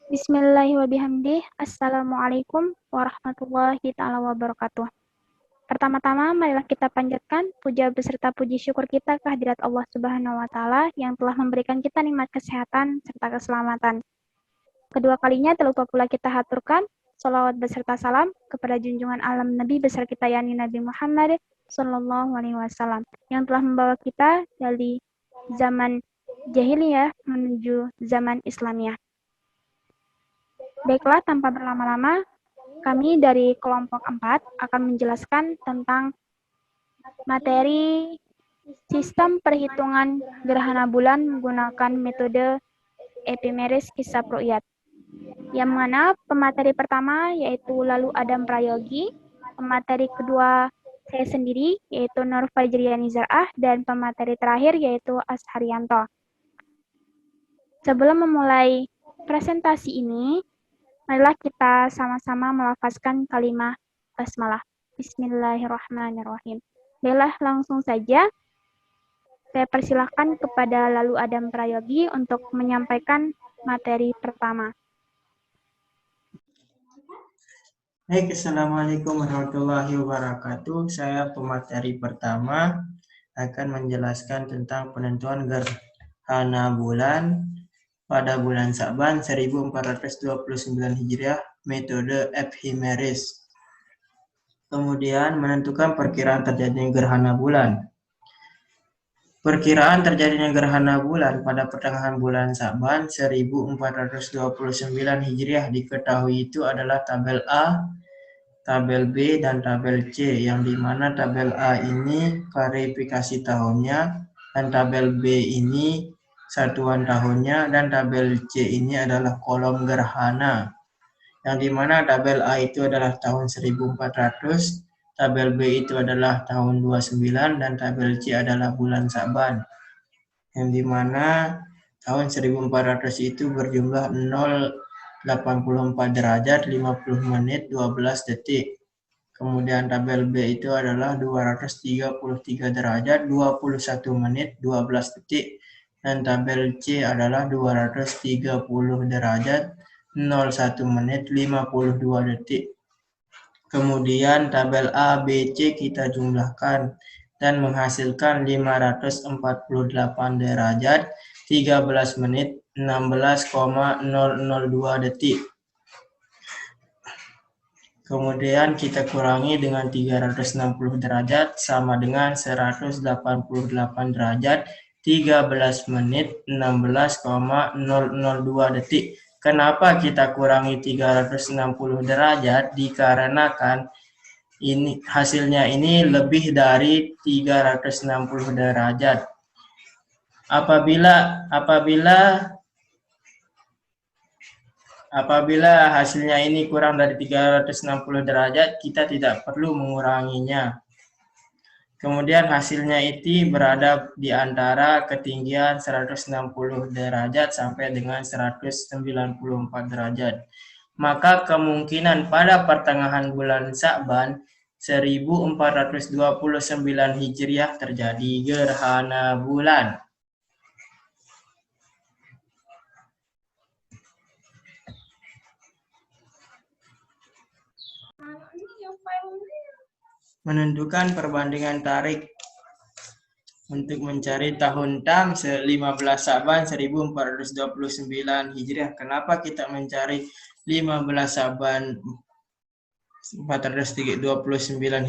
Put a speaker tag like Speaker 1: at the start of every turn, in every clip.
Speaker 1: Bismillahirrahmanirrahim. Assalamualaikum warahmatullahi ta'ala wabarakatuh. Pertama-tama, marilah kita panjatkan puja beserta puji syukur kita kehadirat Allah Subhanahu wa Ta'ala yang telah memberikan kita nikmat kesehatan serta keselamatan. Kedua kalinya, terlupa pula kita haturkan sholawat beserta salam kepada junjungan alam Nabi besar kita, yakni Nabi Muhammad Sallallahu Alaihi Wasallam, yang telah membawa kita dari zaman jahiliyah menuju zaman Islamiyah. Baiklah, tanpa berlama-lama, kami dari kelompok 4 akan menjelaskan tentang materi sistem perhitungan gerhana bulan menggunakan metode epimeris hisab ru'yat. Yang mana pemateri pertama yaitu Lalu Adam Prayogi, pemateri kedua saya sendiri yaitu Nur Fajriani Zar'ah, dan pemateri terakhir yaitu Asharyanto. Sebelum memulai presentasi ini, marilah kita sama-sama melafazkan kalimat basmalah. Bismillahirrahmanirrahim. Baiklah, langsung saja saya persilahkan kepada Lalu Adam Prayogi untuk menyampaikan materi pertama.
Speaker 2: Baik, Assalamualaikum warahmatullahi wabarakatuh. Saya pemateri pertama akan menjelaskan tentang penentuan gerhana bulan pada bulan Sa'ban 1429 Hijriah, metode ephemeris. Kemudian menentukan perkiraan terjadinya gerhana bulan. Perkiraan terjadinya gerhana bulan pada pertengahan bulan Sa'ban 1429 Hijriah diketahui itu adalah tabel A, tabel B, dan tabel C, yang dimana tabel A ini verifikasi tahunnya, dan tabel B ini satuan tahunnya, dan tabel C ini adalah kolom gerhana, yang dimana tabel A itu adalah tahun 1400, tabel B itu adalah tahun 29, dan tabel C adalah bulan Sa'ban, yang dimana tahun 1400 itu berjumlah 0,84 derajat, 50 menit, 12 detik. Kemudian tabel B itu adalah 233 derajat, 21 menit, 12 detik. Dan tabel C adalah 230 derajat, 01 menit, 52 detik. Kemudian tabel A, B, C kita jumlahkan dan menghasilkan 548 derajat, 13 menit, 16,002 detik. Kemudian kita kurangi dengan 360 derajat sama dengan 188 derajat, 13 menit, 16,002 detik. Kenapa kita kurangi 360 derajat? Dikarenakan ini hasilnya ini lebih dari 360 derajat. Apabila hasilnya ini kurang dari 360 derajat, kita tidak perlu menguranginya. Kemudian hasilnya itu berada di antara ketinggian 160 derajat sampai dengan 194 derajat. Maka kemungkinan pada pertengahan bulan Sa'ban 1429 Hijriah terjadi gerhana bulan. Menentukan perbandingan tarik untuk mencari tahun tam 15 Sa'ban 1429 Hijriah. Kenapa kita mencari 15 Sa'ban 1429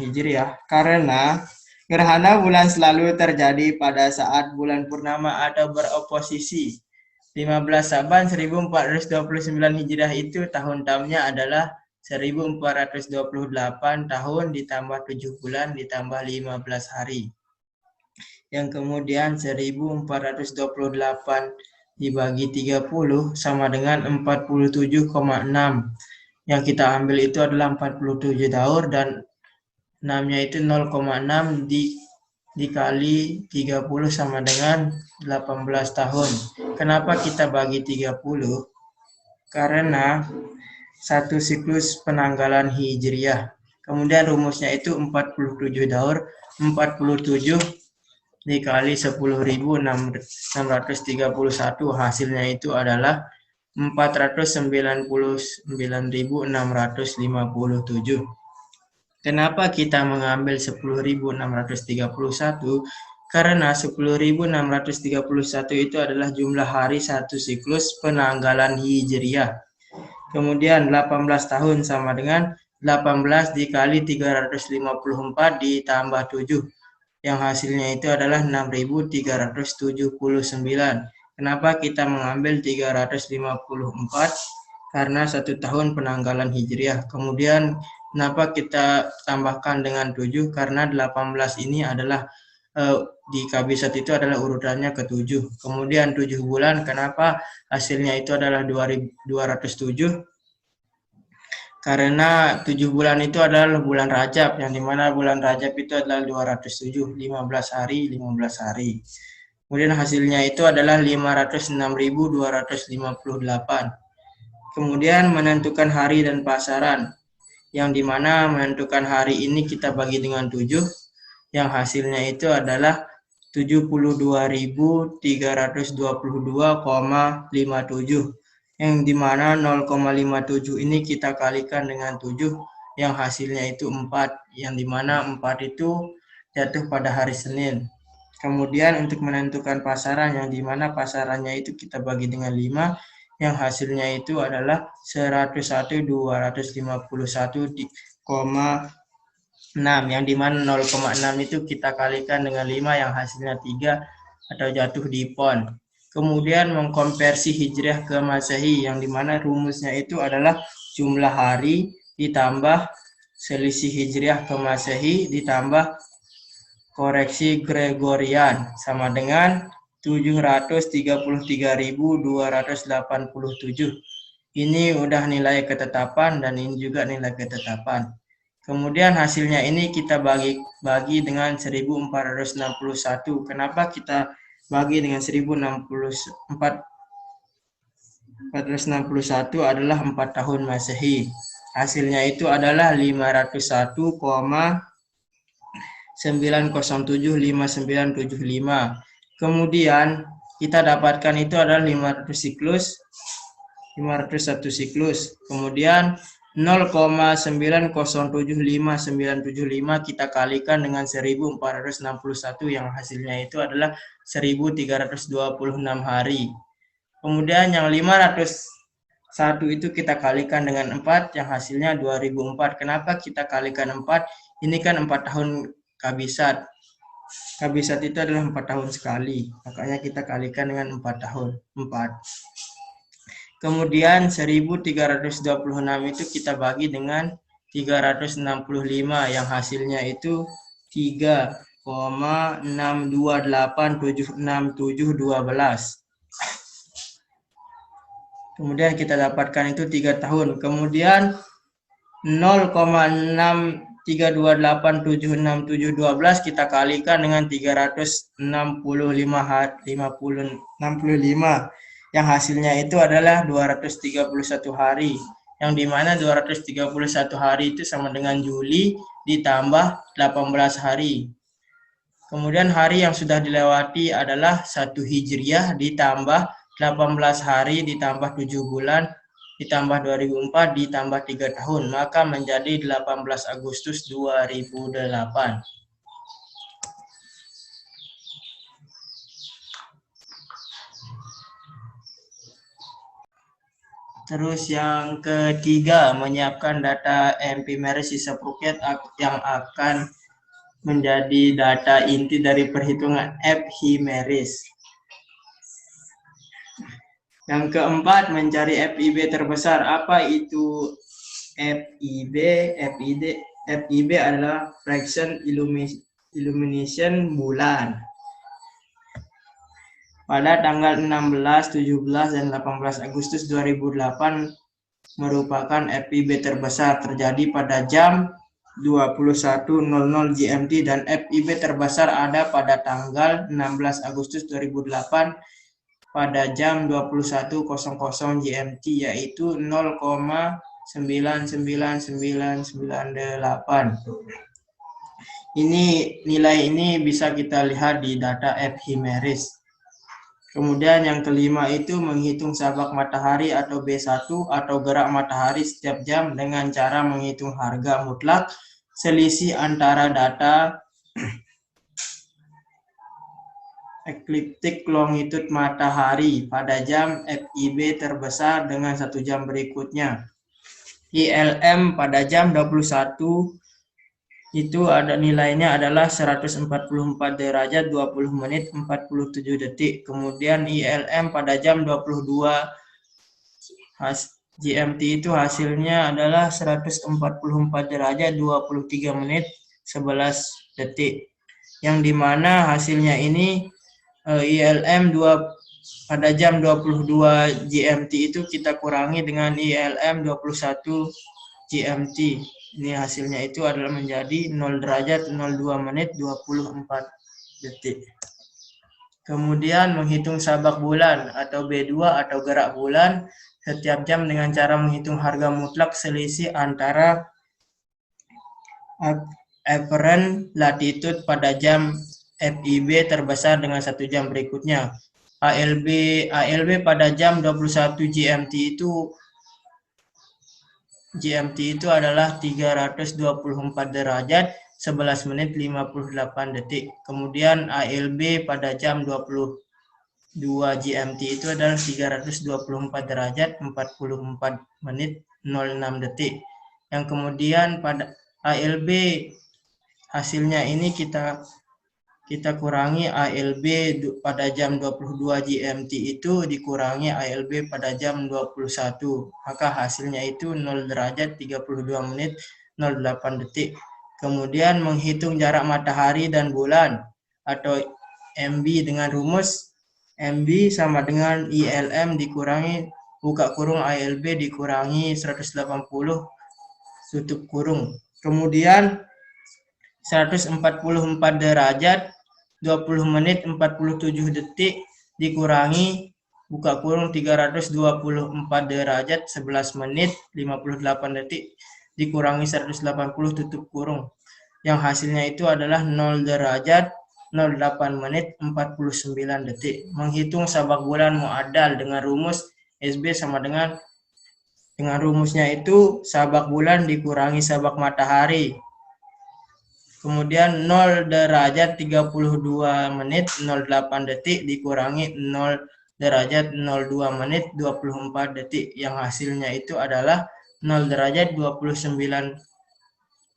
Speaker 2: Hijriah? Karena gerhana bulan selalu terjadi pada saat bulan purnama atau beroposisi. 15 Sa'ban 1429 Hijriah itu tahun tamnya adalah 1428 tahun ditambah 7 bulan ditambah 15 hari. Yang kemudian 1428 dibagi 30 sama dengan 47,6. Yang kita ambil itu adalah 47 tahun dan 6-nya itu 0,6 dikali 30 sama dengan 18 tahun. Kenapa kita bagi 30? Karena satu siklus penanggalan Hijriyah. Kemudian rumusnya itu 47 daur, 47 dikali 10.631, hasilnya itu adalah 499.657. Kenapa kita mengambil 10.631? Karena 10.631 itu adalah jumlah hari satu siklus penanggalan Hijriah. Kemudian 18 tahun sama dengan 18 dikali 354 ditambah 7. Yang hasilnya itu adalah 6.379. Kenapa kita mengambil 354? Karena 1 tahun penanggalan Hijriah. Kemudian kenapa kita tambahkan dengan 7? Karena 18 ini adalah di kabisat itu adalah urutannya ke-7. Kemudian 7 bulan, kenapa hasilnya itu adalah 207? Karena 7 bulan itu adalah bulan Rajab, yang dimana bulan Rajab itu adalah 207, 15 hari, 15 hari. Kemudian hasilnya itu adalah 506.258. Kemudian menentukan hari dan pasaran, yang dimana menentukan hari ini kita bagi dengan 7, yang hasilnya itu adalah 72.322,57. Yang dimana 0,57 ini kita kalikan dengan 7, yang hasilnya itu 4, yang dimana 4 itu jatuh pada hari Senin. Kemudian untuk menentukan pasaran, yang dimana pasarannya itu kita bagi dengan 5, yang hasilnya itu adalah 101.251,6, yang dimana 0,6 itu kita kalikan dengan 5, yang hasilnya 3 atau jatuh di pon. Kemudian mengkonversi Hijriah ke Masehi, yang dimana rumusnya itu adalah jumlah hari ditambah selisih Hijriah ke Masehi ditambah koreksi Gregorian sama dengan 733.287. Ini udah nilai ketetapan dan ini juga nilai ketetapan. Kemudian hasilnya ini kita bagi dengan 1461. Kenapa kita bagi dengan 461 adalah 4 tahun Masehi. Hasilnya itu adalah 501,9075975. Kemudian kita dapatkan itu adalah 501 siklus. Kemudian 0,9075975 kita kalikan dengan 1461, yang hasilnya itu adalah 1326 hari. Kemudian yang 501 itu kita kalikan dengan 4, yang hasilnya 2004. Kenapa kita kalikan 4? Ini kan 4 tahun kabisat. Kabisat itu adalah 4 tahun sekali, makanya kita kalikan dengan 4 tahun. 4. Kemudian 1326 itu kita bagi dengan 365, yang hasilnya itu 3,6287612. Kemudian kita dapatkan itu 3 tahun. Kemudian 0,632876712 kita kalikan dengan 365, yang hasilnya itu adalah 231 hari, yang dimana 231 hari itu sama dengan Juli ditambah 18 hari. Kemudian hari yang sudah dilewati adalah 1 Hijriah ditambah 18 hari ditambah 7 bulan ditambah 2004 ditambah 3 tahun, maka menjadi 18 Agustus 2008. Terus yang ketiga, menyiapkan data MP-MERIS Isapruket yang akan menjadi data inti dari perhitungan FHI-MERIS. Yang keempat, mencari FIB terbesar. Apa itu FIB? FIB adalah fraction illumination bulan. Pada tanggal 16, 17, dan 18 Agustus 2008 merupakan FIB terbesar terjadi pada jam 21.00 GMT, dan FIB terbesar ada pada tanggal 16 Agustus 2008 pada jam 21.00 GMT, yaitu 0,99998. Nilai ini bisa kita lihat di data FHI-MERIS. Kemudian yang kelima itu menghitung sabak matahari atau B1 atau gerak matahari setiap jam dengan cara menghitung harga mutlak selisih antara data ekliptik longitude matahari pada jam FIB terbesar dengan 1 jam berikutnya. ILM pada jam 21 itu ada nilainya adalah 144 derajat 20 menit 47 detik. Kemudian ILM pada jam 22 GMT itu hasilnya adalah 144 derajat 23 menit 11 detik. Yang dimana hasilnya ini ILM pada jam 22 GMT itu kita kurangi dengan ILM 21 GMT. Ini hasilnya itu adalah menjadi 0 derajat 02 menit 24 detik. Kemudian menghitung sabak bulan atau B2 atau gerak bulan setiap jam dengan cara menghitung harga mutlak selisih antara apparent latitude pada jam FIB terbesar dengan 1 jam berikutnya. ALB pada jam 21 GMT itu adalah 324 derajat 11 menit 58 detik. Kemudian ALB pada jam 22 GMT itu adalah 324 derajat 44 menit 06 detik. Yang kemudian pada ALB hasilnya ini kita kurangi ALB pada jam 22 GMT itu dikurangi ALB pada jam 21. Maka hasilnya itu 0 derajat 32 menit 08 detik. Kemudian menghitung jarak matahari dan bulan atau MB dengan rumus MB sama dengan ILM dikurangi buka kurung ALB dikurangi 180 tutup kurung. Kemudian 144 derajat 20 menit 47 detik dikurangi buka kurung 324 derajat 11 menit 58 detik dikurangi 180 tutup kurung. Yang hasilnya itu adalah 0 derajat 08 menit 49 detik. Menghitung sabak bulan muadal dengan rumus SB sama dengan rumusnya itu sabak bulan dikurangi sabak matahari. Kemudian 0 derajat 32 menit 08 detik dikurangi 0 derajat 02 menit 24 detik. Yang hasilnya itu adalah 0 derajat 29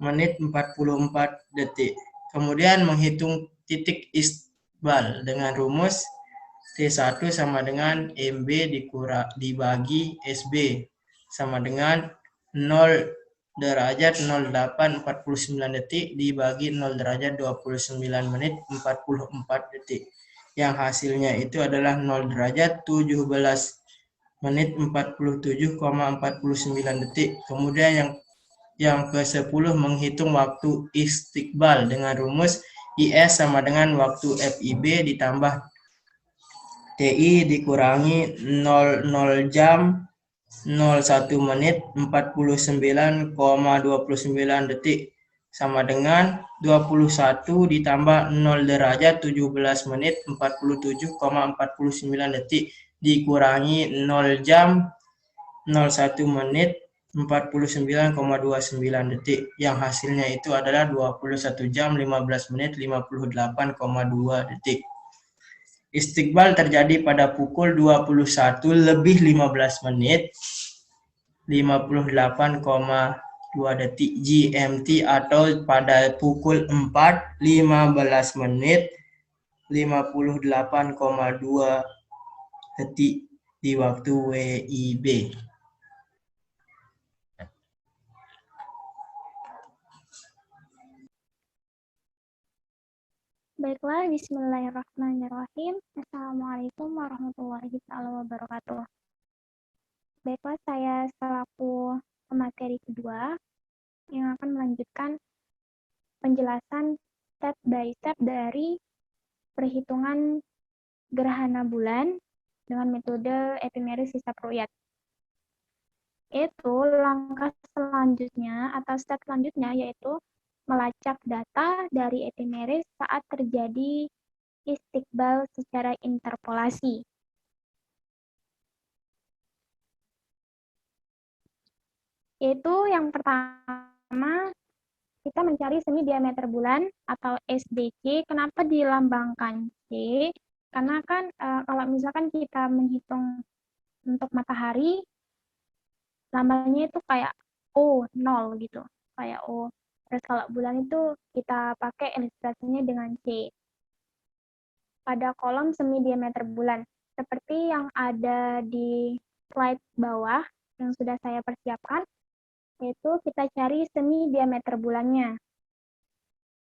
Speaker 2: menit 44 detik. Kemudian menghitung titik isbal dengan rumus T1 sama dengan MB dibagi SB sama dengan 0 derajat 08 49 detik dibagi 0 derajat 29 menit 44 detik. Yang hasilnya itu adalah 0 derajat 17 menit 47,49 detik. Kemudian yang ke-10 menghitung waktu istiqbal dengan rumus IS sama dengan waktu FIB ditambah TI dikurangi 00 jam 01 menit 49,29 detik sama dengan 21 ditambah 0 derajat 17 menit 47,49 detik dikurangi 0 jam 01 menit 49,29 detik yang hasilnya itu adalah 21 jam 15 menit 58,2 detik. Istiqbal terjadi pada pukul 21 lebih 15 menit 58,2 detik GMT atau pada pukul 4 15 menit 58,2 detik di waktu WIB.
Speaker 1: Baiklah, bismillahirrahmanirrahim. Assalamualaikum warahmatullahi wabarakatuh. Baiklah, saya selaku pemateri kedua yang akan melanjutkan penjelasan step by step dari perhitungan gerhana bulan dengan metode epimeris hisab ru'yat. Itu langkah selanjutnya atau step selanjutnya yaitu melacak data dari epimeris saat terjadi istiqbal secara interpolasi. Yaitu yang pertama, kita mencari semi diameter bulan atau SDC. Kenapa dilambangkan C? Karena kan kalau misalkan kita menghitung untuk matahari, lambangnya itu kayak O, 0 gitu. Kayak O. Terus kalau bulan itu kita pakai ilustrasinya dengan C. Pada kolom semi diameter bulan. Seperti yang ada di slide bawah yang sudah saya persiapkan, yaitu kita cari semi diameter bulannya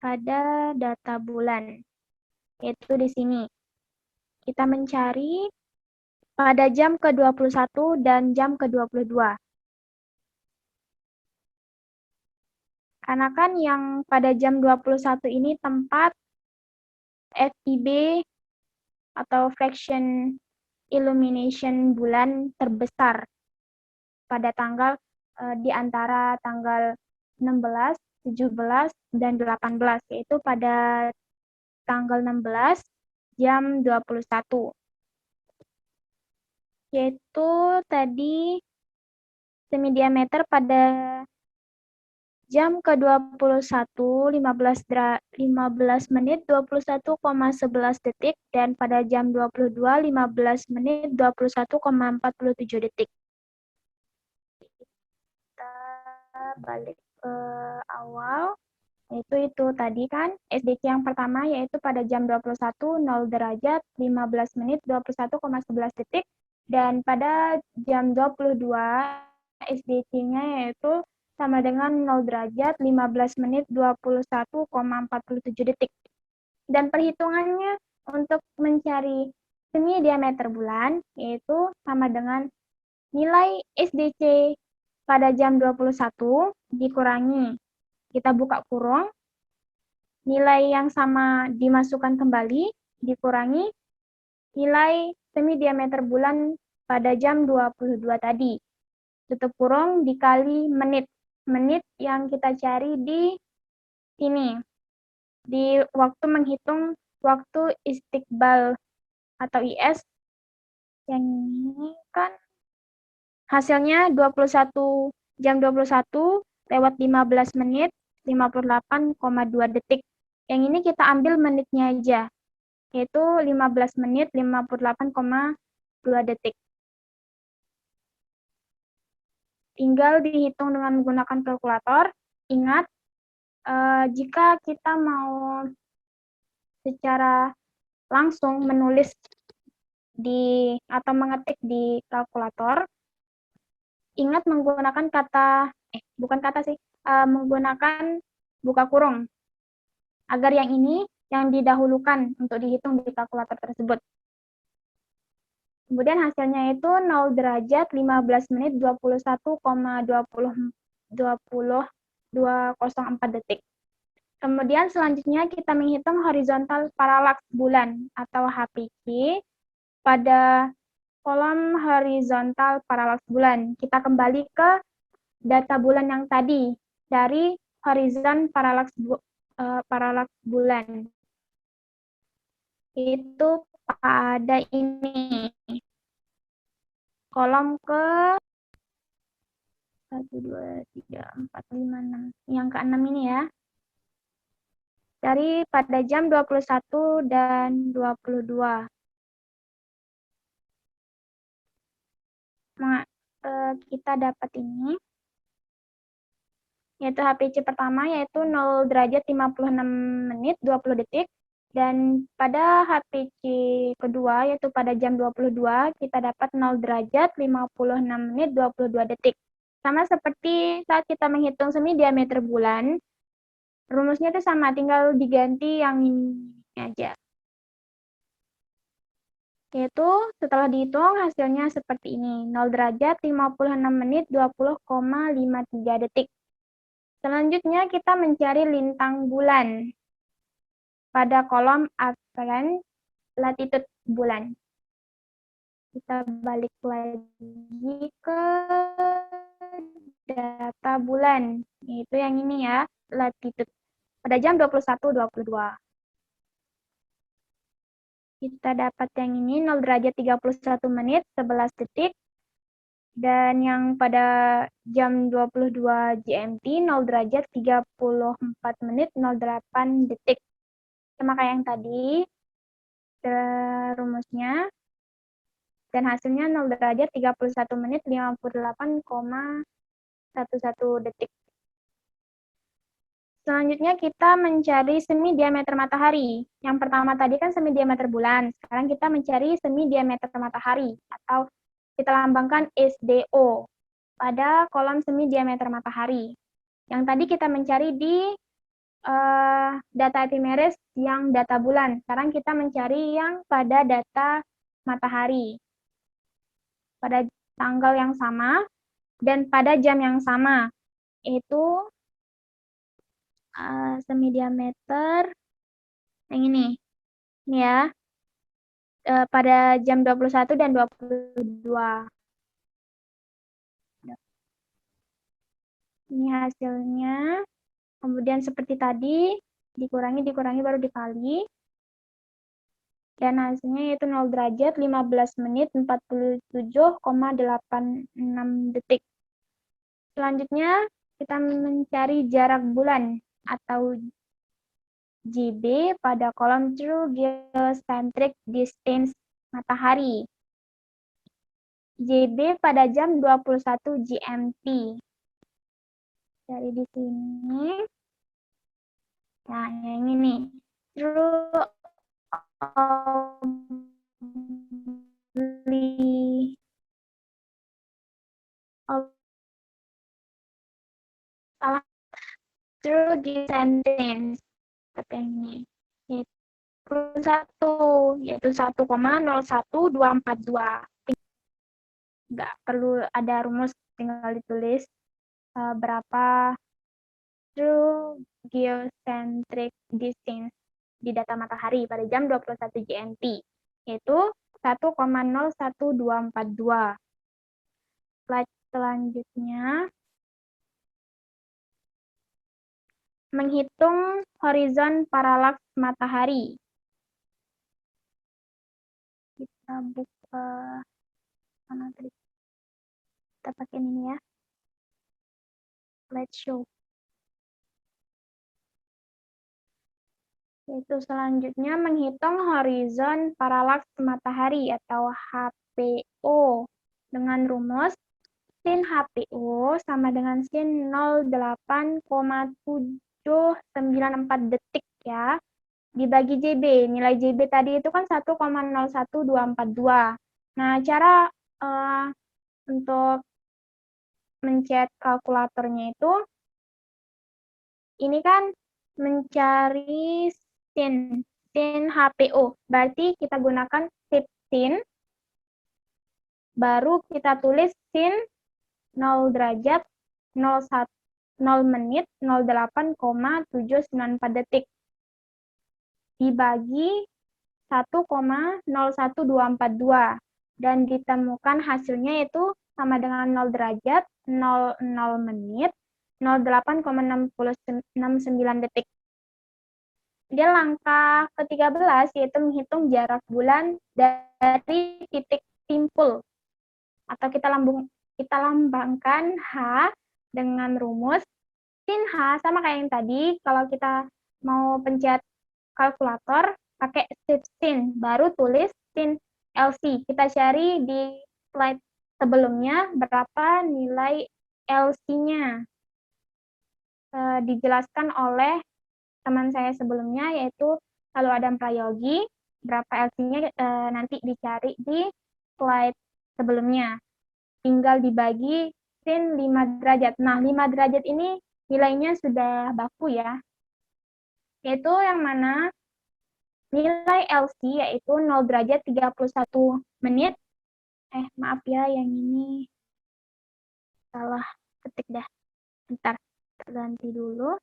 Speaker 1: pada data bulan, yaitu di sini. Kita mencari pada jam ke-21 dan jam ke-22. Karena kan yang pada jam 21 ini tempat FIB atau fraction illumination bulan terbesar pada tanggal di antara tanggal 16, 17, dan 18, yaitu pada tanggal 16 jam 21. Yaitu tadi semi diameter pada jam ke-21 15 menit 21,11 detik dan pada jam 22 15 menit 21,47 detik. Kita balik ke awal, yaitu itu tadi kan SDC yang pertama yaitu pada jam 21 0 derajat 15 menit 21,11 detik dan pada jam 22 SDC-nya yaitu sama dengan 0 derajat 15 menit 21,47 detik. Dan perhitungannya untuk mencari semi diameter bulan yaitu sama dengan nilai SDC pada jam 21 dikurangi, kita buka kurung, nilai yang sama dimasukkan kembali, dikurangi nilai semi diameter bulan pada jam 22 tadi. Tutup kurung dikali menit. Menit yang kita cari di sini. Di waktu menghitung waktu istiqbal atau IS. Yang ini kan hasilnya 21 jam 21 lewat 15 menit 58,2 detik. Yang ini kita ambil menitnya aja, yaitu 15 menit 58,2 detik. Tinggal dihitung dengan menggunakan kalkulator. Ingat, jika kita mau secara langsung menulis atau mengetik di kalkulator, ingat menggunakan menggunakan buka kurung. Agar yang ini yang didahulukan untuk dihitung di kalkulator tersebut. Kemudian hasilnya itu 0 derajat 15 menit 21,204 detik. Kemudian selanjutnya kita menghitung horizontal paralaks bulan atau HPC pada kolom horizontal paralaks bulan. Kita kembali ke data bulan yang tadi dari horizon paralaks bulan. Itu pada ini. Kolom ke 1, 2, 3, 4, 5, 6. Yang ke-6 ini ya. Dari pada jam 21 dan 22. Kita dapat ini. Yaitu HPC pertama yaitu 0 derajat 56 menit 20 detik. Dan pada HPC kedua yaitu pada jam 22 kita dapat 0 derajat 56 menit 22 detik. Sama seperti saat kita menghitung semi diameter bulan, rumusnya itu sama, tinggal diganti yang ini aja. Yaitu setelah dihitung hasilnya seperti ini, 0 derajat 56 menit 20,53 detik. Selanjutnya kita mencari lintang bulan pada kolom apparent latitude bulan. Kita balik lagi ke data bulan, yaitu yang ini ya, latitude. Pada jam 21.22. Kita dapat yang ini 0 derajat 31 menit 11 detik. Dan yang pada jam 22 GMT 0 derajat 34 menit 08 detik. Sama kayak yang tadi, rumusnya. Dan hasilnya 0 derajat 31 menit 58,11 detik. Selanjutnya kita mencari semi diameter matahari. Yang pertama tadi kan semi diameter bulan. Sekarang kita mencari semi diameter matahari atau kita lambangkan SDO pada kolom semi diameter matahari. Yang tadi kita mencari di data ephemeris yang data bulan. Sekarang kita mencari yang pada data matahari. Pada tanggal yang sama dan pada jam yang sama. Itu semi diameter yang ini ya, pada jam 21 dan 22. Ini hasilnya. Kemudian seperti tadi, dikurangi baru dikali. Dan hasilnya yaitu 0 derajat 15 menit 47,86 detik. Selanjutnya kita mencari jarak bulan atau JB pada kolom True Geocentric Distance matahari. JB pada jam 21 GMT. Dari di sini. Nah, yang ini. True True Geocentric tapi ini yaitu 1,011242. Nggak perlu ada rumus, tinggal ditulis berapa true geocentric distance di data matahari pada jam 21 GMT, yaitu 1,01242. Slide selanjutnya. Menghitung horizon paralaks matahari. Kita buka mana tadi? Kita pakai ini ya. Slideshow. Yaitu selanjutnya menghitung horizon paralaks matahari atau HPO dengan rumus sin HPO sama dengan sin 08,794 detik ya, dibagi JB. Nilai JB tadi itu kan 1,01242. Nah, cara untuk mencet kalkulatornya itu, ini kan mencari sin HPO. Berarti kita gunakan shift sin, baru kita tulis sin 0 derajat 0 menit 08,794 detik dibagi 1,01242 dan ditemukan hasilnya itu sama dengan 0 derajat 00 menit 08,669 detik. Dia langkah ke-13 yaitu menghitung jarak bulan dari titik timpul atau kita lambangkan H dengan rumus sin H sama kayak yang tadi. Kalau kita mau pencet kalkulator pakai shift sin, baru tulis sin LC. Kita cari di slide sebelumnya berapa nilai LC-nya. Dijelaskan oleh teman saya sebelumnya, yaitu Lalu Adam Prayogi. Berapa LC-nya nanti dicari di slide sebelumnya. Tinggal dibagi sin 5 derajat. Nah, 5 derajat ini nilainya sudah baku ya. Yaitu yang mana nilai LC yaitu 0 derajat 31 menit. Maaf ya, yang ini salah ketik dah. Bentar, ganti dulu.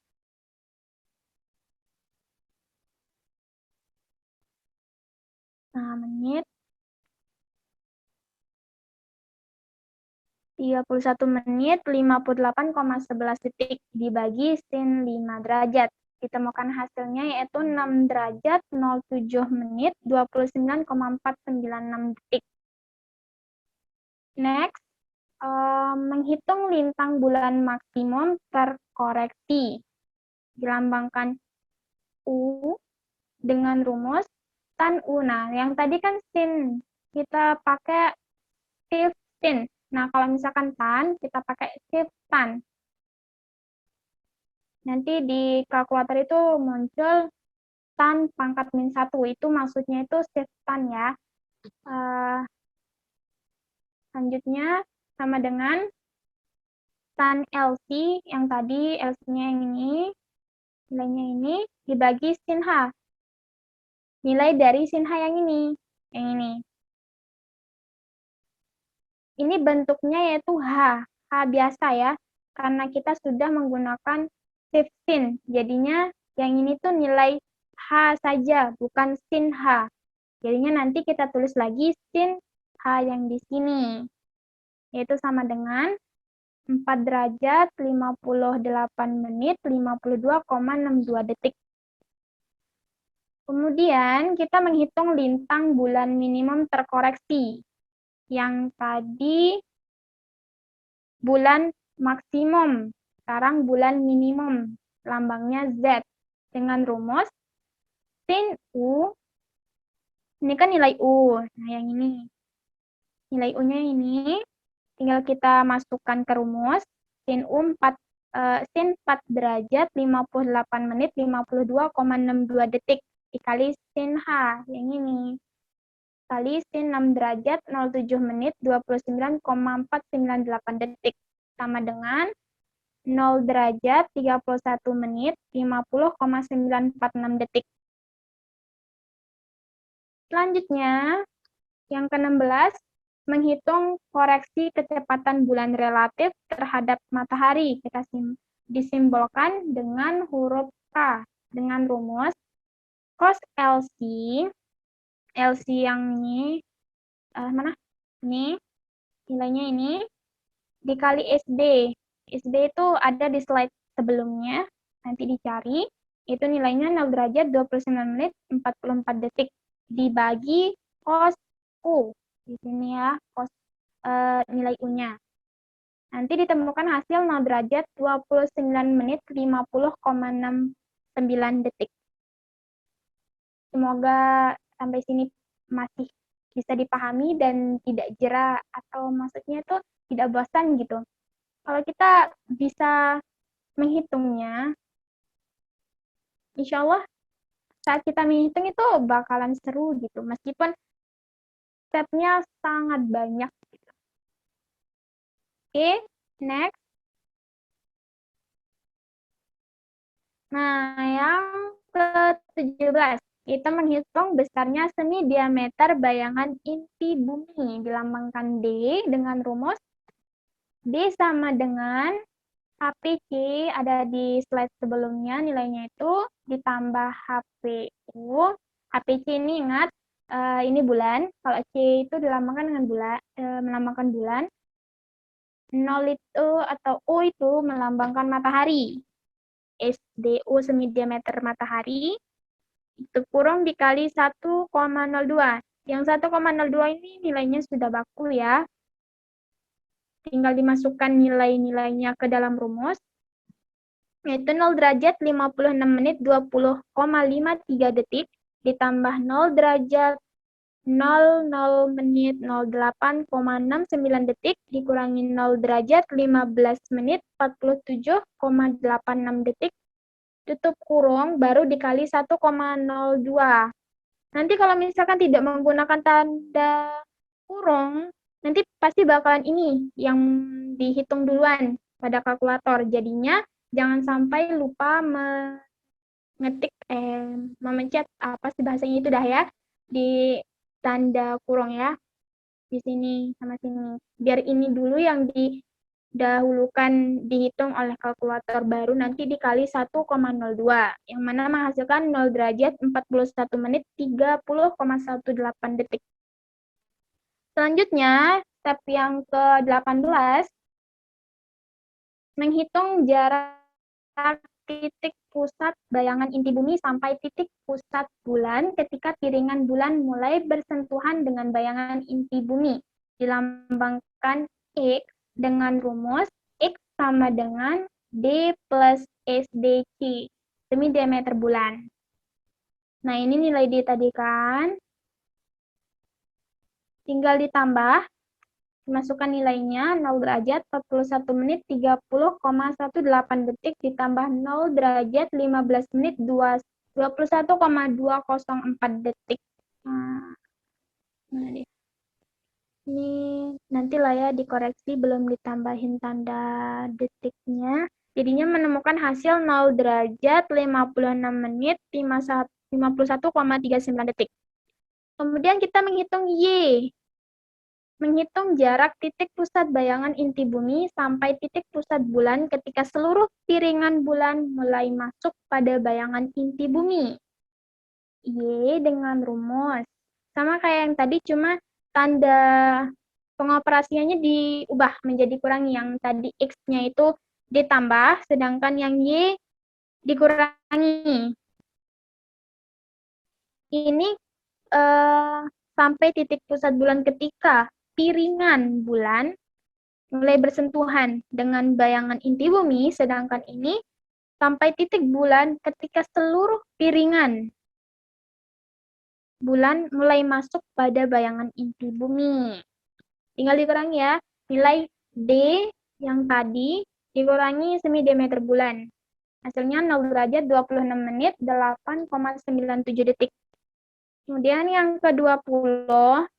Speaker 1: Nah, menit 31 menit 58,11 detik dibagi sin 5 derajat. Ditemukan hasilnya yaitu 6 derajat 07 menit 29,496 detik. Next, menghitung lintang bulan maksimum terkoreksi. Dilambangkan U dengan rumus tan U. Nah, yang tadi kan sin, kita pakai shift sin. Nah, kalau misalkan tan, kita pakai shift tan. Nanti di kalkulator itu muncul tan pangkat min 1. Itu maksudnya itu shift tan ya. Selanjutnya sama dengan tan LC yang tadi, LC-nya yang ini, nilainya ini dibagi sin H. Nilai dari sin H yang ini. Yang ini. Ini bentuknya yaitu H. H biasa ya. Karena kita sudah menggunakan shift sin. Jadinya yang ini tuh nilai H saja, bukan sin H. Jadinya nanti kita tulis lagi sin H yang di sini. Yaitu sama dengan 4 derajat 58 menit 52,62 detik. Kemudian kita menghitung lintang bulan minimum terkoreksi. Yang tadi bulan maksimum, sekarang bulan minimum, lambangnya Z. Dengan rumus sin U, ini kan nilai U, nah yang ini. Nilai U-nya ini, tinggal kita masukkan ke rumus, sin U 4 sin 4 derajat 58 menit 52,62 detik dikali sin H yang ini kali sin 6 derajat 07 menit 29,498 detik sama dengan 0 derajat 31 menit 50,946 detik. Selanjutnya yang ke-16 menghitung koreksi kecepatan bulan relatif terhadap matahari. Kita disimbolkan dengan huruf K dengan rumus cos LC, LC yang ini, mana? Ini, nilainya ini, dikali SD. SD itu ada di slide sebelumnya, nanti dicari. Itu nilainya 0 derajat 29 menit 44 detik. Dibagi cos U. Di sini ya, cos nilai U-nya. Nanti ditemukan hasil 0 derajat 29 menit 50,69 detik. Semoga sampai sini masih bisa dipahami dan tidak jera atau maksudnya itu tidak bosan gitu. Kalau kita bisa menghitungnya, insya Allah saat kita menghitung itu bakalan seru gitu, meskipun stepnya sangat banyak. Gitu. Oke, next. Nah, yang ke-17. Kita menghitung besarnya semi diameter bayangan inti bumi. Dilambangkan D dengan rumus D sama dengan HPC, ada di slide sebelumnya, nilainya itu ditambah HPU. HPC ini ingat, ini bulan. Kalau C itu dilambangkan dengan bulan, melambangkan bulan. 0 itu atau U itu melambangkan matahari. SDU semi diameter matahari itu kurang dikali 1,02. Yang 1,02 ini nilainya sudah baku ya. Tinggal dimasukkan nilai-nilainya ke dalam rumus. Yaitu 0 derajat 56 menit 20,53 detik ditambah 0 derajat 00 menit 08,69 detik dikurangi 0 derajat 15 menit 47,86 detik tutup kurung baru dikali 1,02. Nanti kalau misalkan tidak menggunakan tanda kurung, nanti pasti bakalan ini yang dihitung duluan pada kalkulator. Jadinya jangan sampai lupa mengetik, memencet apa sih bahasanya itu dah ya, di tanda kurung ya, di sini sama sini. Biar ini dulu yang didahulukan dihitung oleh kalkulator, baru nanti dikali 1,02 yang mana menghasilkan 0 derajat 41 menit 30,18 detik. Selanjutnya, step yang ke-18 menghitung jarak titik pusat bayangan inti bumi sampai titik pusat bulan ketika piringan bulan mulai bersentuhan dengan bayangan inti bumi. Dilambangkan X dengan rumus X sama dengan D plus SDC, semi diameter bulan. Nah, ini nilai D tadi kan. Tinggal ditambah, masukkan nilainya 0 derajat 41 menit 30,18 detik ditambah 0 derajat 15 menit 21,204 detik. Nah, ini nantilah ya dikoreksi, belum ditambahin tanda detiknya. Jadinya menemukan hasil 0 derajat 56 menit 51,39 detik. Kemudian kita menghitung Y. Menghitung jarak titik pusat bayangan inti bumi sampai titik pusat bulan ketika seluruh piringan bulan mulai masuk pada bayangan inti bumi. Y dengan rumus. Sama kayak yang tadi, cuma tanda pengoperasiannya diubah menjadi kurangi. Yang tadi X-nya itu ditambah, sedangkan yang Y dikurangi. Ini sampai titik pusat bulan ketika piringan bulan mulai bersentuhan dengan bayangan inti bumi, sedangkan ini sampai titik bulan ketika seluruh piringan bulan mulai masuk pada bayangan inti bumi. Tinggal dikurangi ya, nilai D yang tadi dikurangi semi diameter bulan. Hasilnya 0 derajat 26 menit 8,97 detik. Kemudian yang ke-20,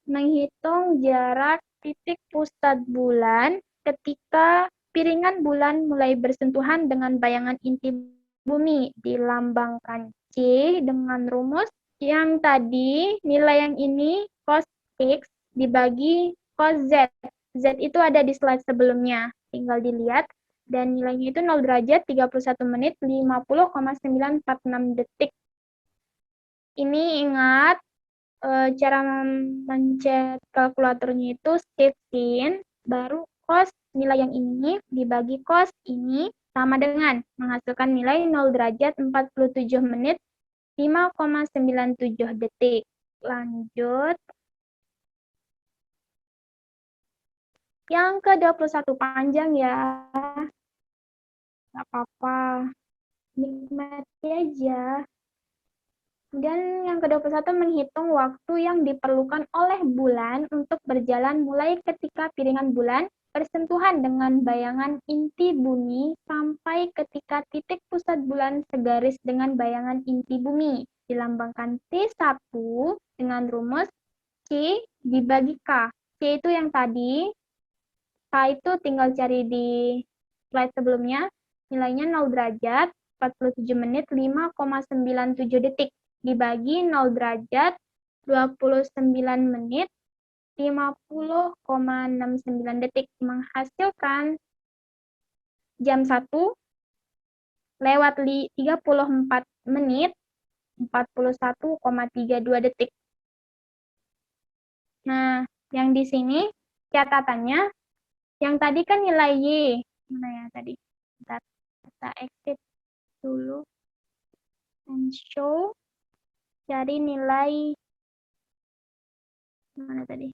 Speaker 1: menghitung jarak titik pusat bulan ketika piringan bulan mulai bersentuhan dengan bayangan inti bumi. Dilambangkan C dengan rumus yang tadi, nilai yang ini cos X dibagi cos Z. Z itu ada di slide sebelumnya, tinggal dilihat. Dan nilainya itu 0 derajat 31 menit 50,946 detik. Ini ingat, cara mencet kalkulatornya itu shift in, baru cos nilai yang ini dibagi cos ini sama dengan menghasilkan nilai 0 derajat 47 menit 5,97 detik. Lanjut. Yang ke-21 panjang ya. Nggak apa-apa. Nikmati aja. Dan yang ke-21 menghitung waktu yang diperlukan oleh bulan untuk berjalan mulai ketika piringan bulan bersentuhan dengan bayangan inti bumi sampai ketika titik pusat bulan segaris dengan bayangan inti bumi. Dilambangkan T1 dengan rumus C dibagi K. C itu yang tadi, K itu tinggal cari di slide sebelumnya, nilainya 0 derajat 47 menit 5,97 detik. Dibagi 0 derajat 29 menit 50,69 detik, menghasilkan jam 1 lewat 34 menit 41,32 detik. Nah, yang di sini catatannya, yang tadi kan nilai Y. Mana ya tadi? Bentar, kita exit dulu and show. Cari nilai, mana tadi?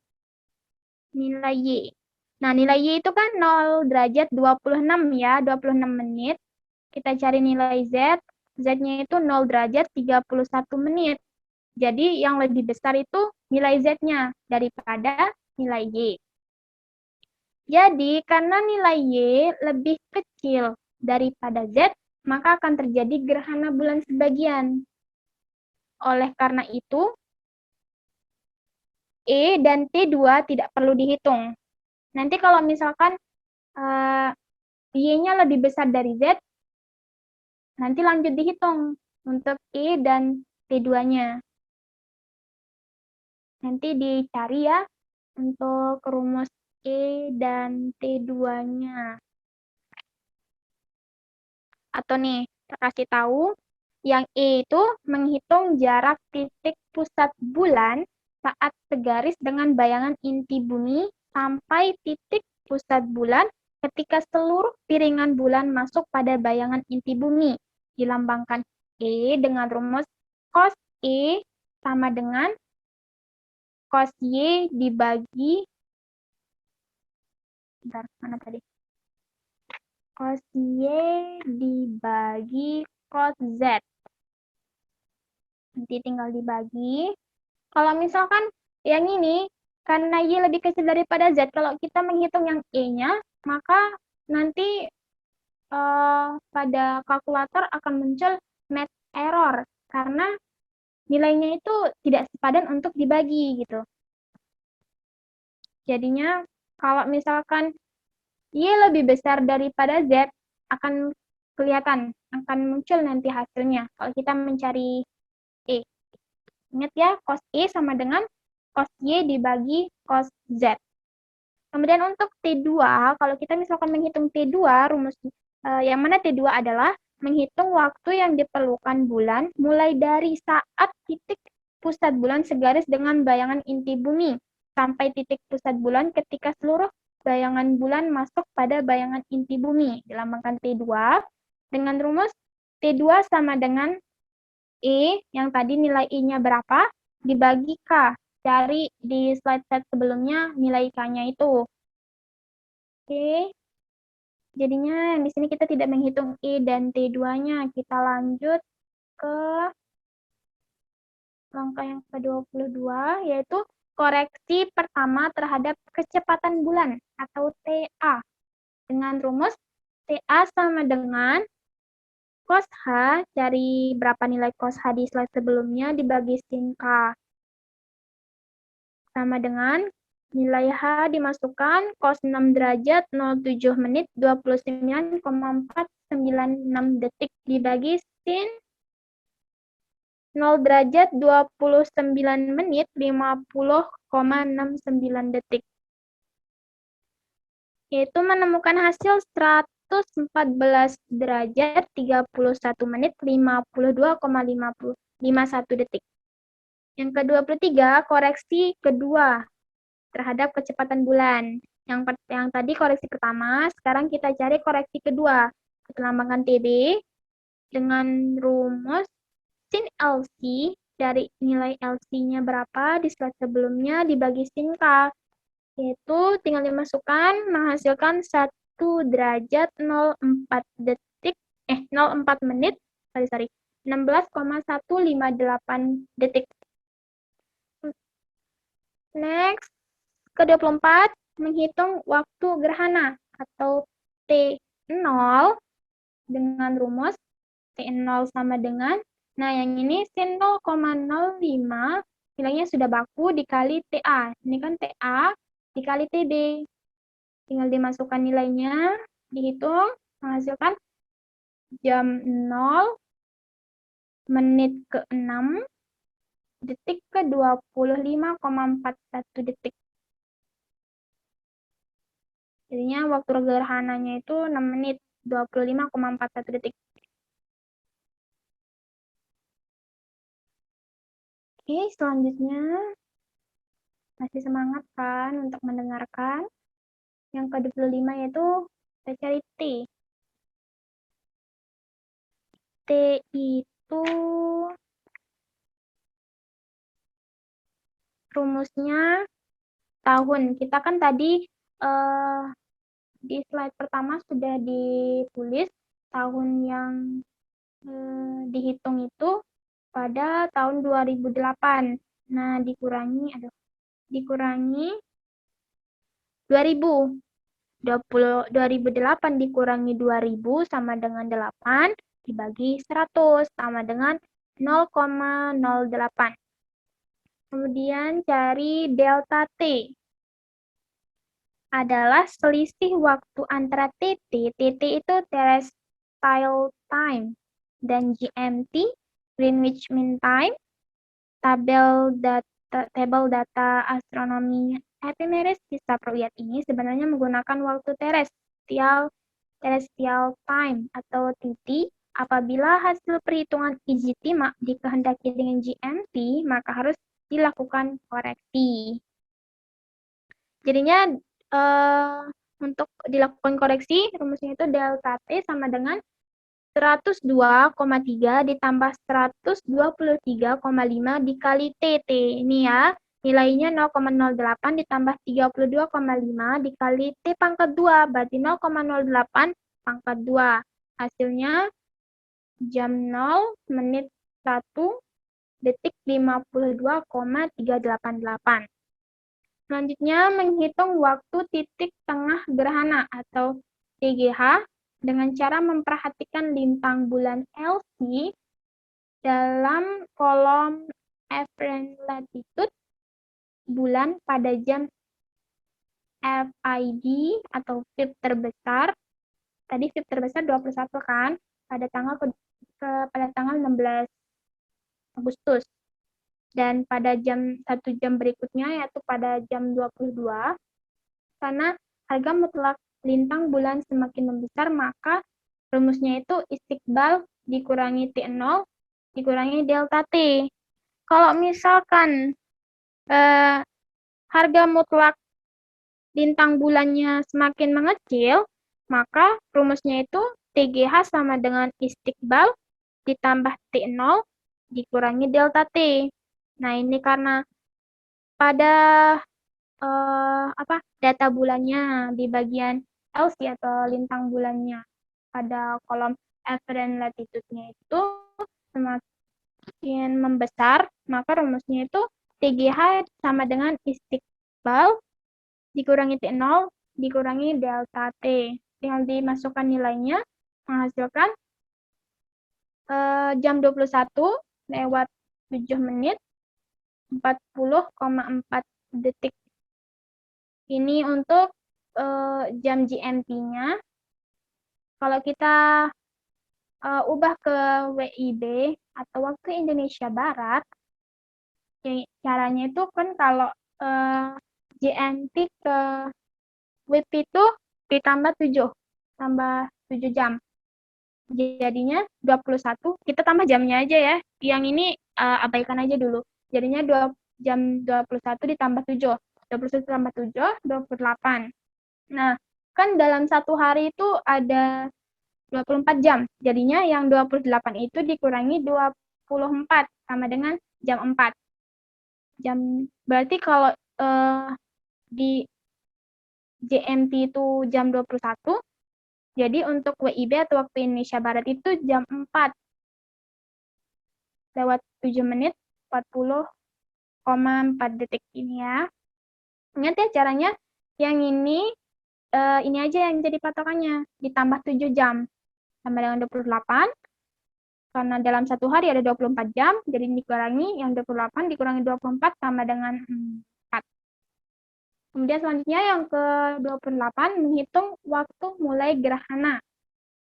Speaker 1: Nilai Y. Nah, nilai Y itu kan 0 derajat 26 ya, 26 menit. Kita cari nilai Z. Z-nya itu 0 derajat 31 menit. Jadi yang lebih besar itu nilai Z-nya daripada nilai Y. Jadi karena nilai Y lebih kecil daripada Z, maka akan terjadi gerhana bulan sebagian. Oleh karena itu, E dan T2 tidak perlu dihitung. Nanti kalau misalkan Y-nya lebih besar dari Z, nanti lanjut dihitung untuk E dan T2-nya. Nanti dicari ya untuk rumus E dan T2-nya. Atau nih, kita kasih tahu, yang E itu menghitung jarak titik pusat bulan saat segaris dengan bayangan inti bumi sampai titik pusat bulan ketika seluruh piringan bulan masuk pada bayangan inti bumi. Dilambangkan E dengan rumus cos E sama dengan cos Y dibagi Bentar, mana tadi? Cos Y dibagi cos Z. Nanti tinggal dibagi. Kalau misalkan yang ini, karena Y lebih kecil daripada Z, kalau kita menghitung yang E-nya, maka nanti pada kalkulator akan muncul math error, karena nilainya itu tidak sepadan untuk dibagi gitu. Jadinya kalau misalkan Y lebih besar daripada Z, akan kelihatan, akan muncul nanti hasilnya kalau kita mencari E. Ingat ya, cos E sama dengan cos Y dibagi cos Z. Kemudian untuk T2, kalau kita misalkan menghitung T2, rumus yang mana T2 adalah menghitung waktu yang diperlukan bulan mulai dari saat titik pusat bulan segaris dengan bayangan inti bumi sampai titik pusat bulan ketika seluruh bayangan bulan masuk pada bayangan inti bumi. Dilambangkan T2 dengan rumus T2 sama dengan E, yang tadi nilai E-nya berapa, dibagi K. Cari di slide sebelumnya nilai K-nya itu. Oke, jadinya di sini kita tidak menghitung E dan T2-nya. Kita lanjut ke langkah yang ke-22, yaitu koreksi pertama terhadap kecepatan bulan atau TA. Dengan rumus TA sama dengan cos H, cari berapa nilai cos H di slide sebelumnya, dibagi sin K. Sama dengan nilai H dimasukkan cos 6 derajat 07 menit 29,496 detik dibagi sin 0 derajat 29 menit 50,69 detik. Yaitu menemukan hasil 114 derajat 31 menit 52,51 detik. Yang ke-23, koreksi kedua terhadap kecepatan bulan. Yang tadi koreksi pertama, sekarang kita cari koreksi kedua. Kita lambangkan TB dengan rumus sin LC, dari nilai LC-nya berapa di slide sebelumnya dibagi sin K. Yaitu tinggal dimasukkan menghasilkan 1 derajat 04 detik, 04 menit, 16,158 detik. Next, ke-24, menghitung waktu gerhana atau T0 dengan rumus T0 sama dengan, nah yang ini sin 0,05, nilainya sudah baku dikali TA. Ini kan TA dikali TB. Tinggal dimasukkan nilainya, dihitung, menghasilkan jam 0, menit ke-6, detik ke-25,41 detik. Jadinya waktu gerhananya itu 6 menit 25,41 detik. Oke, selanjutnya masih semangat kan untuk mendengarkan? Yang ke-25 yaitu kita cari T. T itu rumusnya tahun. Kita kan tadi di slide pertama sudah ditulis tahun yang dihitung itu pada tahun 2008. Nah, dikurangi 2000. 2008 dikurangi 2000 sama dengan 8 dibagi 100 sama dengan 0,08. Kemudian cari delta T. Adalah selisih waktu antara TT. TT itu terrestrial time dan GMT, Greenwich Mean Time. Tabel data astronomi ephemeris Histaproiat ini sebenarnya menggunakan waktu terrestrial time atau TT. Apabila hasil perhitungan ijtima dikehendaki dengan GMT, maka harus dilakukan koreksi. Jadinya untuk dilakukan koreksi, rumusnya itu delta T sama dengan 102,3 ditambah 123,5 dikali TT. Ini ya, Nilainya 0,08 ditambah 32,5 dikali T pangkat 2, berarti 0,08 pangkat 2. Hasilnya jam 0 menit 1 detik 52,388. Selanjutnya, menghitung waktu titik tengah gerhana atau TGH dengan cara memperhatikan lintang bulan LC dalam kolom apparent latitude bulan pada jam FID atau VIP terbesar. Tadi VIP terbesar 21 kan, pada tanggal pada tanggal 16 Agustus. Dan pada satu jam berikutnya, yaitu pada jam 22, karena harga mutlak lintang bulan semakin membesar, maka rumusnya itu istiqbal dikurangi T0 dikurangi delta T. Kalau misalkan harga mutlak lintang bulannya semakin mengecil, maka rumusnya itu TGH sama dengan istiqbal ditambah T0 dikurangi delta T. Nah, ini karena pada data bulannya di bagian LC atau lintang bulannya pada kolom apparent latitude-nya itu semakin membesar, maka rumusnya itu TGH sama dengan istiqbal dikurangi T0 dikurangi delta T. Tinggal dimasukkan nilainya, menghasilkan jam 21 lewat 7 menit 40,4 detik. Ini untuk jam GMT-nya. Kalau kita ubah ke WIB atau waktu Indonesia Barat, caranya itu kan kalau GMT ke WIB itu ditambah 7 jam. Jadinya 21, kita tambah jamnya aja ya. Yang ini abaikan aja dulu. Jadinya jam 21 ditambah 7. 21 tambah 7, 28. Nah, kan dalam satu hari itu ada 24 jam. Jadinya yang 28 itu dikurangi 24 sama dengan jam 4. Berarti kalau di GMT itu jam 21, jadi untuk WIB atau waktu Indonesia Barat itu jam 4 lewat 7 menit 40,4 detik ini ya. Ingat ya caranya, yang ini aja yang jadi patokannya, ditambah 7 jam sama dengan 28. Karena dalam satu hari ada 24 jam, jadi dikurangi yang 28 dikurangi 24 sama dengan 4. Kemudian selanjutnya yang ke-28, menghitung waktu mulai gerhana.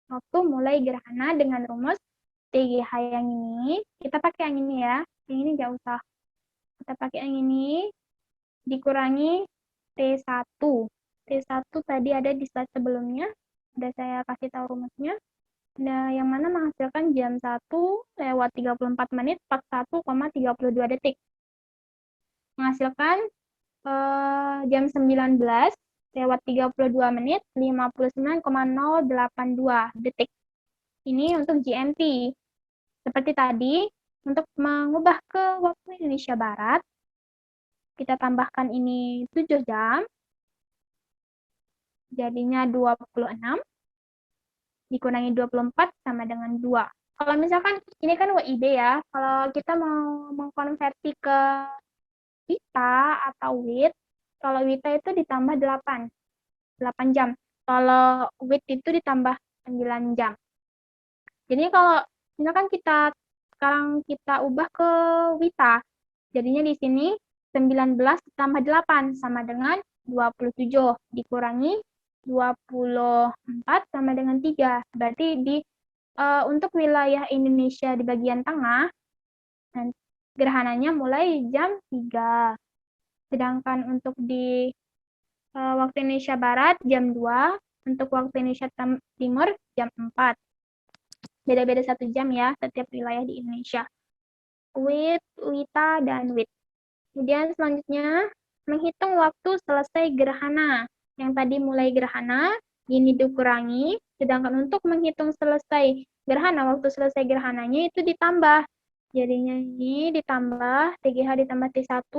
Speaker 1: Waktu mulai gerhana dengan rumus TGH yang ini, kita pakai yang ini ya. Yang ini nggak usah. Kita pakai yang ini, dikurangi T1. T1 tadi ada di slide sebelumnya, udah saya kasih tahu rumusnya. Nah, yang mana menghasilkan jam 1 lewat 34 menit 41,32 detik. Menghasilkan jam 19 lewat 32 menit 59,082 detik. Ini untuk GMT. Seperti tadi, untuk mengubah ke waktu Indonesia Barat, kita tambahkan ini 7 jam, jadinya 26, dikurangi 24 sama dengan 2. Kalau misalkan, ini kan WIB ya, kalau kita mau mengkonversi ke WITA atau WIT, kalau WITA itu ditambah 8 jam. Kalau WIT itu ditambah 9 jam. Jadi kalau misalkan sekarang kita ubah ke WITA, jadinya di sini 19 tambah 8 sama dengan 27 dikurangi 24 sama dengan 3. Berarti untuk wilayah Indonesia di bagian tengah, gerhananya mulai jam 3. Sedangkan untuk di waktu Indonesia Barat jam 2, untuk waktu Indonesia Timur jam 4. Beda-beda 1 jam ya, setiap wilayah di Indonesia. WIT, WITA, dan WIT. Kemudian selanjutnya, menghitung waktu selesai gerhana. Yang tadi mulai gerhana, ini dikurangi, sedangkan untuk menghitung selesai gerhana, waktu selesai gerhananya itu ditambah. Jadinya ini ditambah, TGH ditambah T1,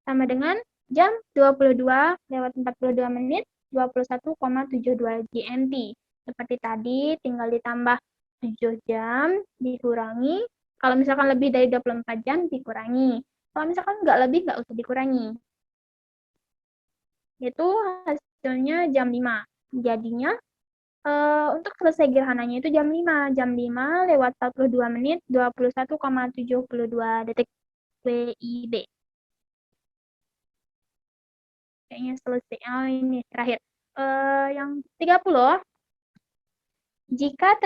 Speaker 1: sama dengan jam 22:42 21,72 GMT. Seperti tadi, tinggal ditambah 7 jam, dikurangi. Kalau misalkan lebih dari 24 jam, dikurangi. Kalau misalkan nggak lebih, nggak usah dikurangi. Itu hasilnya jam 5. Jadinya, untuk selesai gerhananya itu jam 5. Jam 5 lewat 42 menit, 21,72 detik WIB. Kayaknya selesai. Oh, ini terakhir. Yang 30. Jika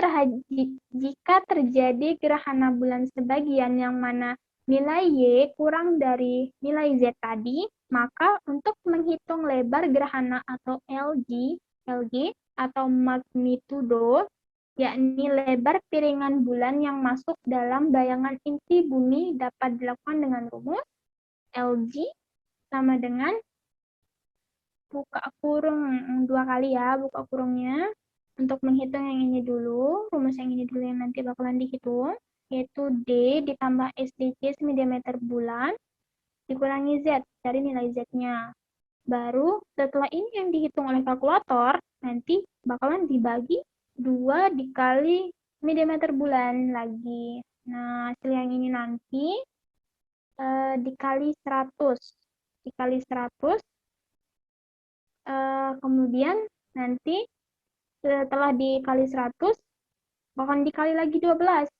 Speaker 1: terjadi gerhana bulan sebagian yang mana nilai Y kurang dari nilai Z tadi, maka untuk menghitung lebar gerhana atau LG atau magnitudo, yakni lebar piringan bulan yang masuk dalam bayangan inti bumi dapat dilakukan dengan rumus LG sama dengan buka kurung 2 kali ya, buka kurungnya. Untuk menghitung yang ini dulu, rumus yang ini dulu yang nanti bakalan dihitung, yaitu D ditambah SDC semidiameter bulan, dikurangi Z, cari nilai Z-nya. Baru setelah ini yang dihitung oleh kalkulator, nanti bakalan dibagi 2 dikali semidiameter bulan lagi. Nah, hasil yang ini nanti dikali 100. Dikali 100, kemudian nanti setelah dikali 100, bahkan dikali lagi 12.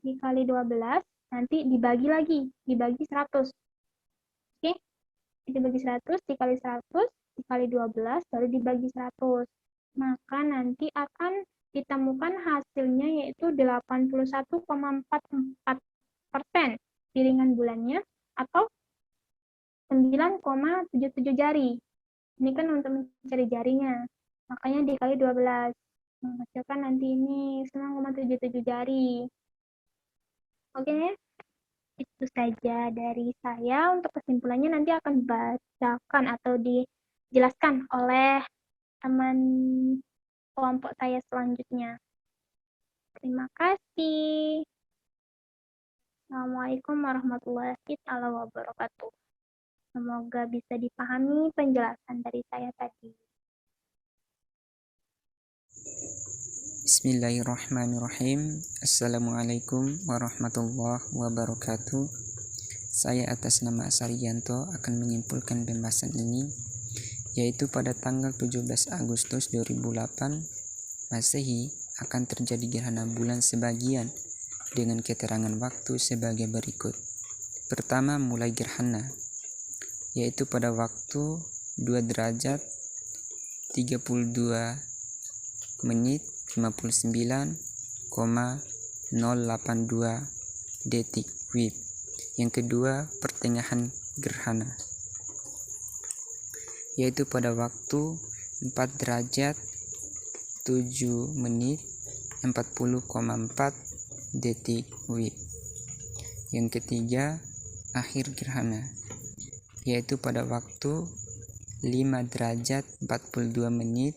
Speaker 1: Dikali 12, nanti dibagi lagi, dibagi 100. Oke, dibagi 100, dikali 100, dikali 12, baru dibagi 100. Maka nanti akan ditemukan hasilnya yaitu 81,44% piringan bulannya atau 9,77 jari. Ini kan untuk mencari jarinya. Makanya dikali 12. Menghasilkan nanti ini 9,77 jari. Oke, itu saja dari saya. Untuk kesimpulannya nanti akan dibacakan atau dijelaskan oleh teman kelompok saya selanjutnya. Terima kasih. Assalamualaikum warahmatullahi wabarakatuh. Semoga bisa dipahami penjelasan dari saya tadi.
Speaker 3: Bismillahirrahmanirrahim. Assalamualaikum warahmatullahi wabarakatuh. Saya atas nama Asarianto akan menyimpulkan pembahasan ini, yaitu pada tanggal 17 Agustus 2008 Masehi akan terjadi gerhana bulan sebagian dengan keterangan waktu sebagai berikut. Pertama, mulai gerhana, yaitu pada waktu 2 derajat 32 menit 59,082 detik WIB. Yang kedua, pertengahan gerhana, yaitu pada waktu 4 derajat 7 menit 40,4 detik WIB. Yang ketiga, akhir gerhana, yaitu pada waktu 5 derajat 42 menit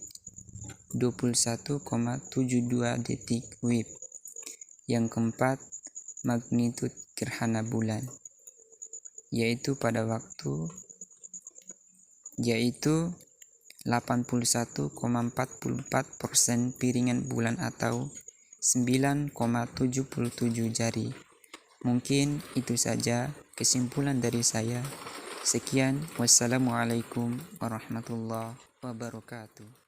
Speaker 3: 21,72 detik WIB. Yang keempat, magnitud gerhana bulan, yaitu pada waktu 81,44% piringan bulan atau 9,77 jari. Mungkin itu saja kesimpulan dari saya. Sekian, wassalamualaikum warahmatullahi wabarakatuh.